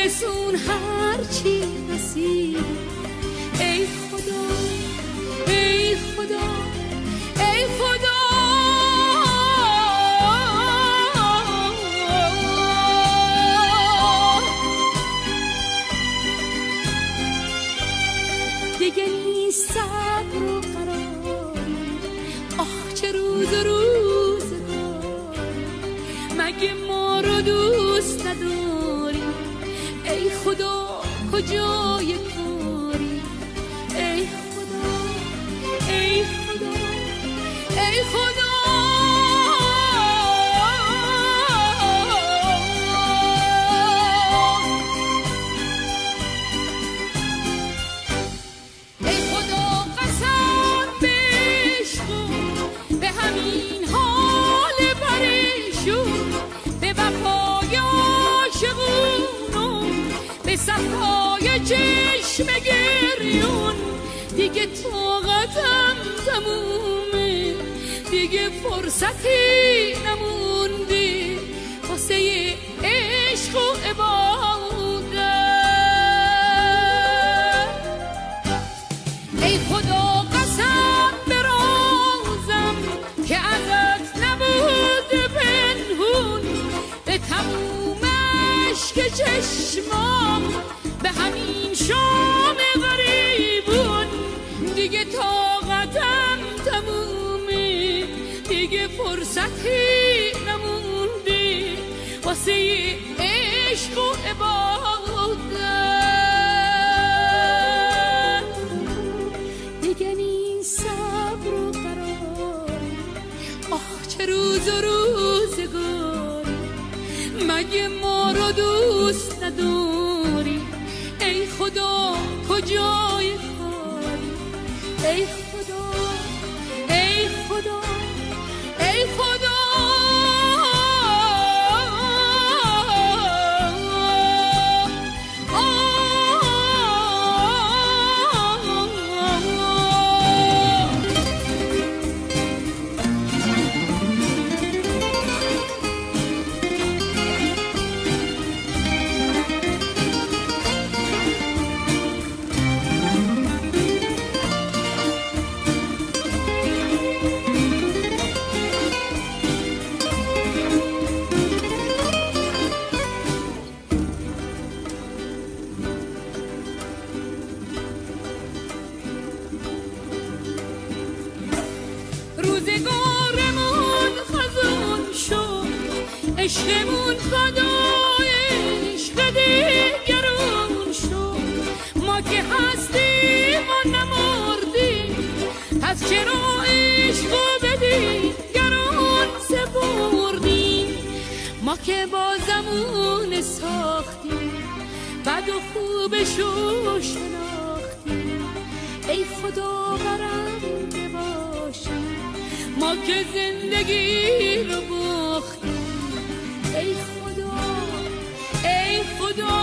برسون هر چی نصیب. ای خدا ای خدا ای خدا دیگه نیست صبر و قراری. آه چه روز و روزگاری، مگه ما رو دوست نداری؟ ای خدا کجای کاری؟ ای خدا ای خدا ای خدا صفای چشم گریون. دیگه طاقتم تمومه، دیگه فرصتی نموندی واسه عشق و عبادت. ای خدا قسم برازم که ازت نبود پنهون، به تموم عشق چشمام، به همین شام غریبون. دیگه طاقتم تمومه، دیگه فرصتی نموندی واسه عشق و عبادت. دیگه نیست صبر و قراری. آه چه روز و روزگاری، مگه ما رو دوست نداری؟ ای خدا کجای کاری؟ ای خدا ای خدا ای خدا روزگارمون خزون شد، عشقمون فدای عشق دیگرون شد. ما که هستیم و نمردیم، پس چرا عشق به دیگرون سپردیم؟ ما که بازمون ساختیم، بد و خوبشو شناختیم. ای خدا برنده باشیم، ما که زندگی رو باختیم. ای خدا ای خدا